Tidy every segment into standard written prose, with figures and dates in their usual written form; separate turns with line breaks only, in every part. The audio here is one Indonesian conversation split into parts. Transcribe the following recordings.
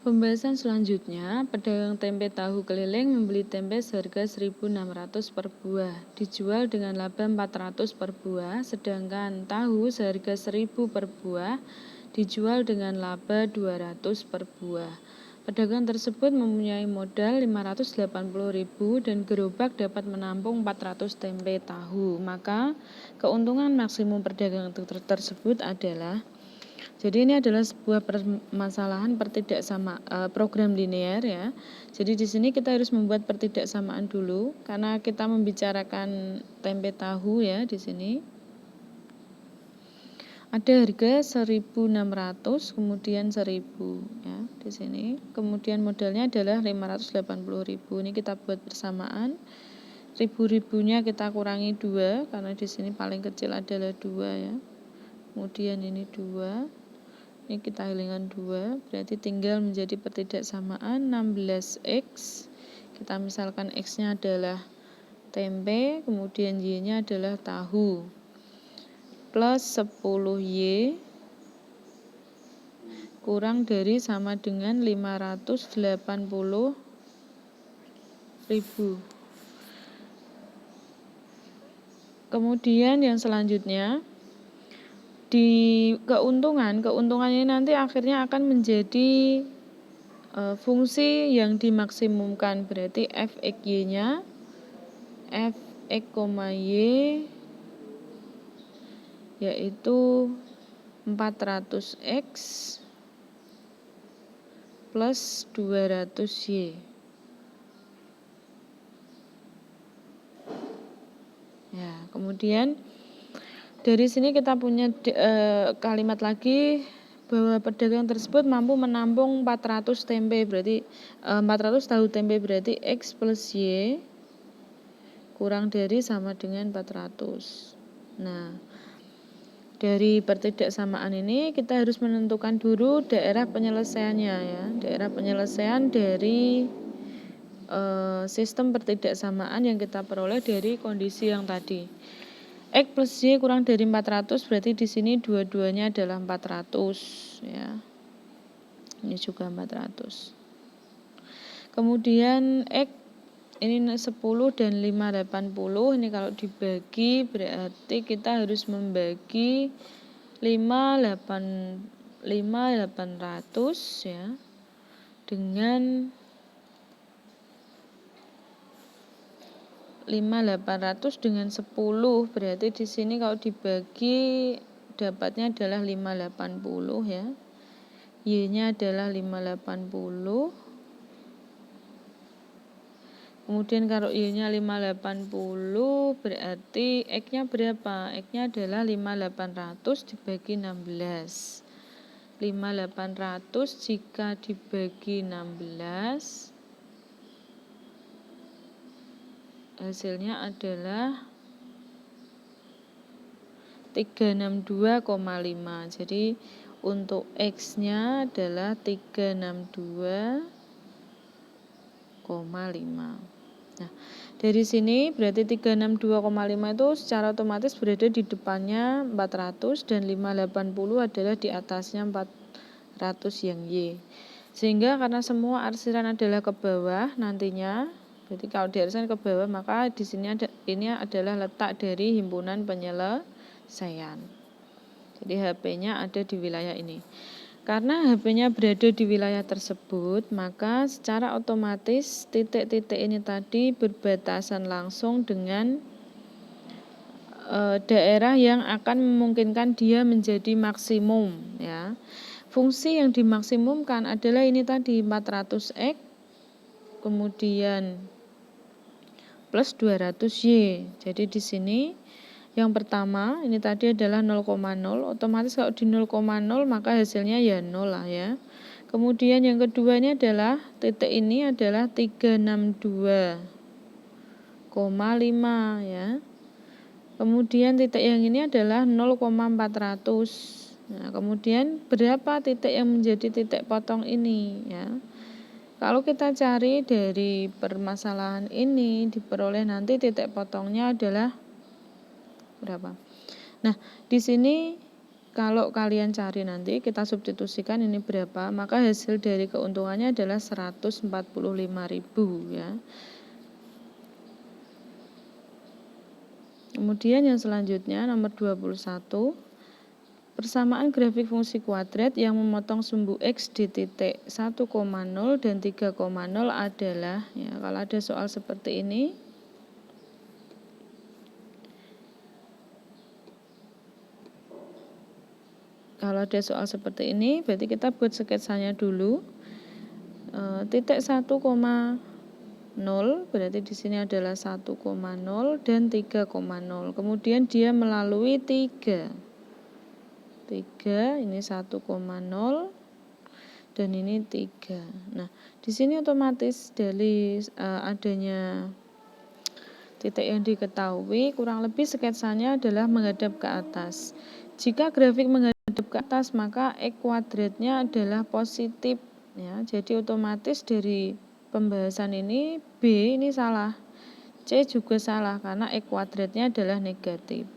Pembahasan selanjutnya, pedagang tempe tahu keliling membeli tempe seharga 1.600 per buah, dijual dengan laba 400 per buah, sedangkan tahu seharga 1.000 per buah, dijual dengan laba 200 per buah. Pedagang tersebut mempunyai modal 580.000 dan gerobak dapat menampung 400 tempe tahu. Maka keuntungan maksimum pedagang tersebut adalah, jadi ini adalah sebuah permasalahan program linear ya. Jadi di sini kita harus membuat pertidaksamaan dulu karena kita membicarakan tempe tahu ya di sini. Ada harga 1.600 kemudian 1.000 ya di sini. Kemudian modalnya adalah 580.000. Ini kita buat bersamaan. Ribunya kita kurangi 2 karena di sini paling kecil adalah 2 ya. Kemudian ini 2. Ini kita hilangkan 2, berarti tinggal menjadi pertidaksamaan 16X. Kita misalkan X-nya adalah tempe, kemudian Y-nya adalah tahu. Plus 10Y kurang dari sama dengan 580.000. Kemudian yang selanjutnya, di keuntungan ini nanti akhirnya akan menjadi fungsi yang dimaksimumkan, berarti fxy-nya fx, y yaitu 400x plus 200y. Ya, kemudian dari sini kita punya kalimat lagi bahwa pedagang tersebut mampu menampung 400 tempe, berarti 400 tahu tempe, berarti X plus Y kurang dari sama dengan 400. Nah, dari pertidaksamaan ini kita harus menentukan dulu daerah penyelesaiannya ya. Daerah penyelesaian dari sistem pertidaksamaan yang kita peroleh dari kondisi yang tadi. X plus Y kurang dari 400, berarti di sini dua-duanya adalah 400 ya. Ini juga 400. Kemudian X ini 10 dan 580, ini kalau dibagi berarti kita harus membagi 5.800 ya dengan 5.800 dengan 10, berarti di sini kalau dibagi dapatnya adalah 580 ya. Y-nya adalah 580. Kemudian kalau Y-nya 580 berarti X-nya berapa? X-nya adalah 5.800 dibagi 16. 5.800 jika dibagi 16 hasilnya adalah 362,5. Jadi untuk X-nya adalah 362,5. Nah, dari sini berarti 362,5 itu secara otomatis berada di depannya 400 dan 580 adalah di atasnya 400 yang Y. Sehingga karena semua arsiran adalah ke bawah nantinya, berarti kalau diarahkan ke bawah maka di sini ini adalah letak dari himpunan penyelesaian. Jadi HP-nya ada di wilayah ini. Karena HP-nya berada di wilayah tersebut, maka secara otomatis titik-titik ini tadi berbatasan langsung dengan daerah yang akan memungkinkan dia menjadi maksimum ya. Fungsi yang dimaksimumkan adalah ini tadi 400x kemudian plus 200y. Jadi di sini yang pertama ini tadi adalah 0,0, otomatis kalau di 0,0 maka hasilnya ya 0 lah ya. Kemudian yang kedua ini adalah titik ini adalah 362,5 ya. Kemudian titik yang ini adalah 0,400. Nah, kemudian berapa titik yang menjadi titik potong ini ya. Kalau kita cari dari permasalahan ini diperoleh nanti titik potongnya adalah berapa? Nah, di sini kalau kalian cari nanti, kita substitusikan ini berapa, maka hasil dari keuntungannya adalah 145.000 ya. Kemudian yang selanjutnya nomor 21, persamaan grafik fungsi kuadrat yang memotong sumbu X di titik 1,0 dan 3,0 adalah, ya, kalau ada soal seperti ini, berarti kita buat sketsanya dulu. Titik 1,0 berarti di sini adalah 1,0 dan 3,0. Kemudian dia melalui 3, ini 1,0 dan ini 3. Nah, di sini otomatis dari adanya titik yang diketahui, kurang lebih sketsanya adalah menghadap ke atas. Jika grafik menghadap ke atas, maka X kuadratnya adalah positif ya. Jadi otomatis dari pembahasan ini B ini salah, C juga salah karena X kuadratnya adalah negatif.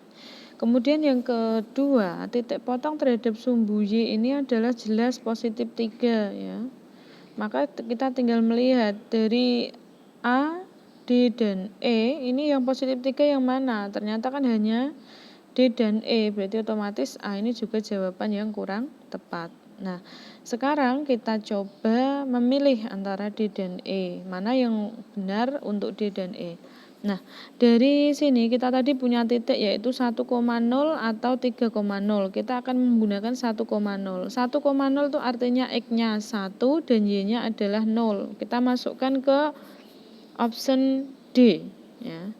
Kemudian yang kedua, titik potong terhadap sumbu Y ini adalah jelas positif 3 ya. Maka kita tinggal melihat dari A, D, dan E, ini yang positif 3 yang mana? Ternyata kan hanya D dan E, berarti otomatis A ini juga jawaban yang kurang tepat. Nah, sekarang kita coba memilih antara D dan E, mana yang benar untuk D dan E. Nah, dari sini kita tadi punya titik yaitu 1,0 atau 3,0. Kita akan menggunakan 1,0. 1,0 itu artinya X-nya 1 dan Y-nya adalah 0. Kita masukkan ke option D ya.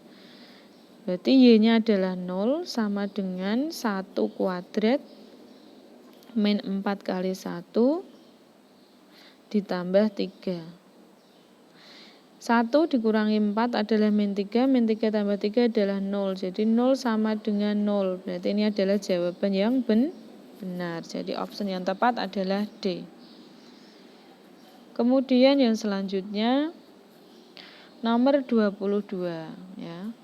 Berarti Y-nya adalah 0 sama dengan 1 kuadrat min 4 kali 1 ditambah 3. 1 dikurangi 4 adalah min 3 tambah 3 adalah 0. Jadi 0 sama dengan 0. Berarti ini adalah jawaban yang benar. Jadi option yang tepat adalah D. Kemudian yang selanjutnya nomor 22 ya.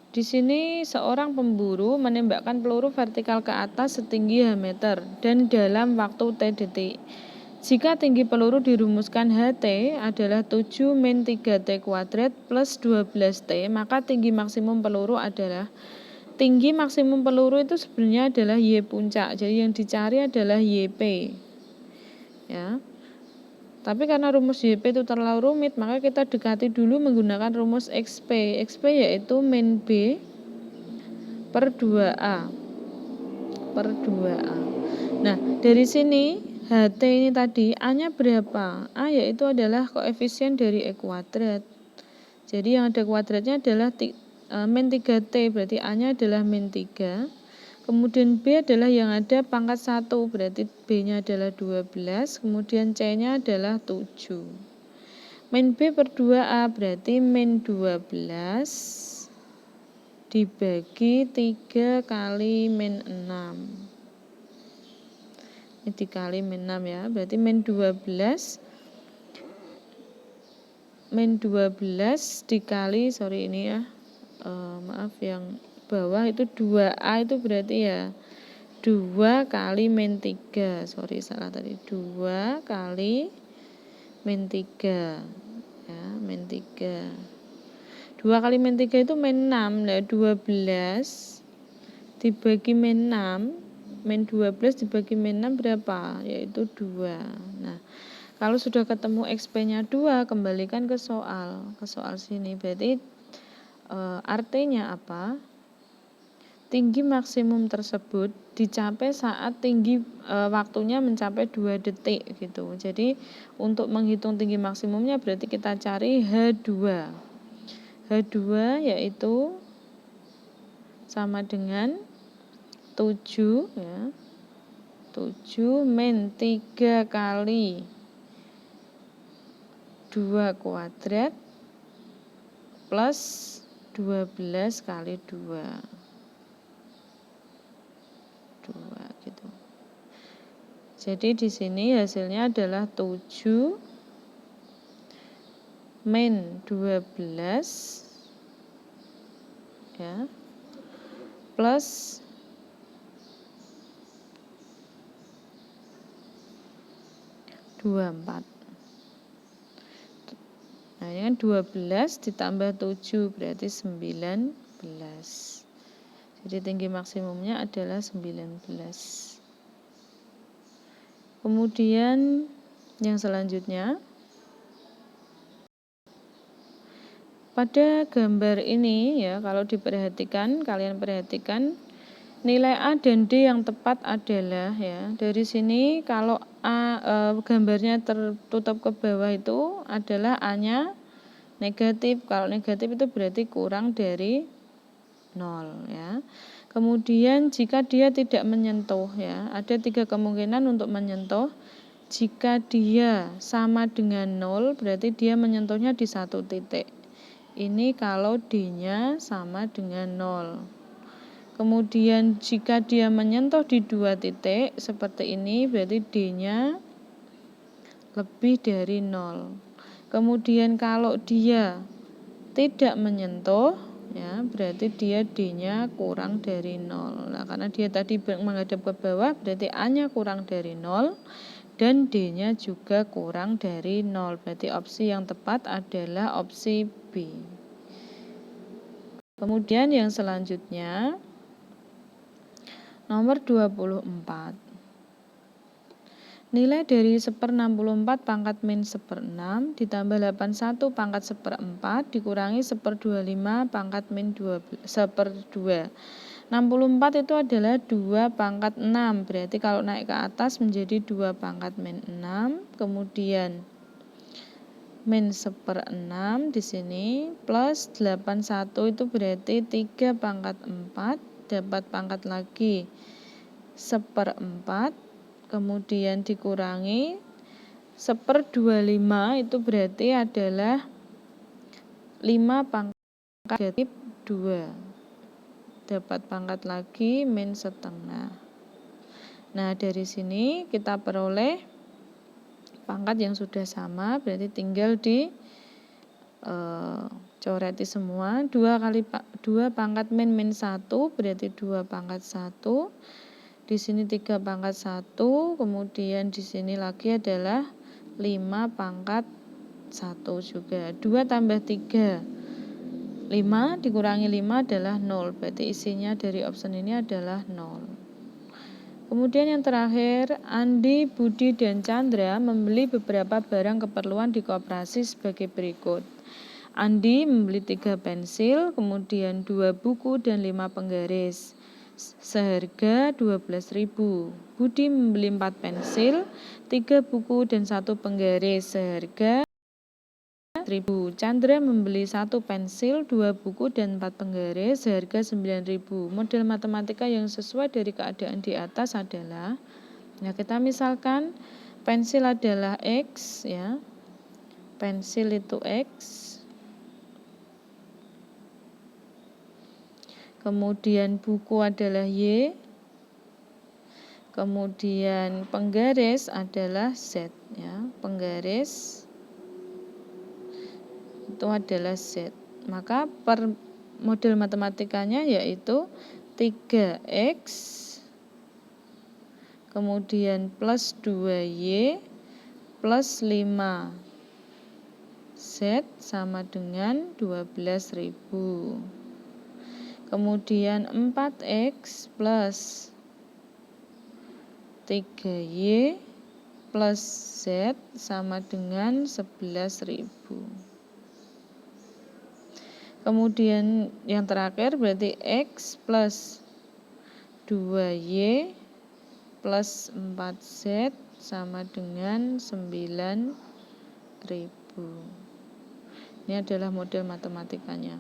Di sini seorang pemburu menembakkan peluru vertikal ke atas setinggi H meter dan dalam waktu T detik. Jika tinggi peluru dirumuskan HT adalah 7 min 3T kuadrat plus 12T, maka tinggi maksimum peluru adalah, tinggi maksimum peluru itu sebenarnya adalah Y puncak, jadi yang dicari adalah YP ya. Tapi karena rumus YP itu terlalu rumit, maka kita dekati dulu menggunakan rumus XP. XP yaitu min B per 2A per 2A. Nah, dari sini HT ini tadi A-nya berapa? A yaitu adalah koefisien dari E kuadrat. Jadi yang ada kuadratnya adalah min 3T, berarti A-nya adalah min 3. Kemudian B adalah yang ada pangkat 1, berarti B-nya adalah 12. Kemudian C-nya adalah 7. Min B per 2A berarti min 12 dibagi 3 kali min 6. Ini dikali min 6 ya, berarti min 12 dikali, maaf yang bawah itu 2A itu berarti ya 2 kali min 3, salah tadi, 2 kali min 3 ya, min 3. 2 kali min 3 itu min 6, nah 12 dibagi min 6, min 12 dibagi min 6 berapa? Yaitu 2. Nah, kalau sudah ketemu XP-nya 2, kembalikan ke soal sini. Berarti artinya apa? Tinggi maksimum tersebut dicapai saat tinggi waktunya mencapai 2 detik gitu. Jadi untuk menghitung tinggi maksimumnya berarti kita cari H2. H2 yaitu sama dengan 7 ya. 7 min 3 kali 2 kuadrat plus 12 kali 2 gitu. Jadi di sini hasilnya adalah 7 min 12 ya plus 24. Nah, ini kan 12 ditambah 7 berarti 19. Jadi tinggi maksimumnya adalah 19. Kemudian yang selanjutnya, pada gambar ini ya, kalau diperhatikan, kalian perhatikan nilai A dan D yang tepat adalah ya, dari sini kalau gambarnya tertutup ke bawah itu adalah A-nya negatif. Kalau negatif itu berarti kurang dari 0 ya. Kemudian jika dia tidak menyentuh ya, ada 3 kemungkinan untuk menyentuh. Jika dia sama dengan 0 berarti dia menyentuhnya di satu titik. Ini kalau D-nya sama dengan 0. Kemudian jika dia menyentuh di 2 titik seperti ini berarti D-nya lebih dari 0. Kemudian kalau dia tidak menyentuh ya, berarti dia D-nya kurang dari 0. Nah, karena dia tadi menghadap ke bawah berarti A-nya kurang dari 0 dan D-nya juga kurang dari 0. Berarti opsi yang tepat adalah opsi B. Kemudian yang selanjutnya nomor 24. Nilai dari 1/64 pangkat min 1/6 ditambah 81 pangkat 1/4 dikurangi 1/25 pangkat min 1/2. 64 itu adalah 2 pangkat 6. Berarti kalau naik ke atas menjadi 2 pangkat min 6. Kemudian min 1/6 di sini plus 81 itu berarti 3 pangkat 4 dapat pangkat lagi 1/4 kemudian dikurangi 1/25 itu berarti adalah 5 pangkat negatif 2 dapat pangkat lagi min setengah. Nah, dari sini kita peroleh pangkat yang sudah sama, berarti tinggal di coreti semua. 2 pangkat min 1 berarti 2 pangkat 1. Di sini 3 pangkat 1, kemudian di sini lagi adalah 5 pangkat 1 juga. 2 tambah 3 5 dikurangi 5 adalah 0. Berarti isinya dari option ini adalah 0. Kemudian yang terakhir, Andi, Budi, dan Chandra membeli beberapa barang keperluan di koperasi sebagai berikut. Andi membeli 3 pensil, kemudian 2 buku dan 5 penggaris seharga 12.000. Budi membeli 4 pensil, 3 buku dan 1 penggaris seharga 1.000. Chandra membeli 1 pensil, 2 buku dan 4 penggaris seharga 9.000. Model matematika yang sesuai dari keadaan di atas adalah, ya kita misalkan pensil adalah X ya. Pensil itu X. Kemudian buku adalah Y. Kemudian penggaris adalah Z ya. Penggaris itu adalah Z. Maka per model matematikanya yaitu 3X kemudian plus 2Y plus 5Z sama dengan 12.000. Kemudian 4X plus 3Y plus Z sama dengan 11.000. Kemudian yang terakhir berarti X plus 2Y plus 4Z sama dengan 9.000. Ini adalah model matematikanya.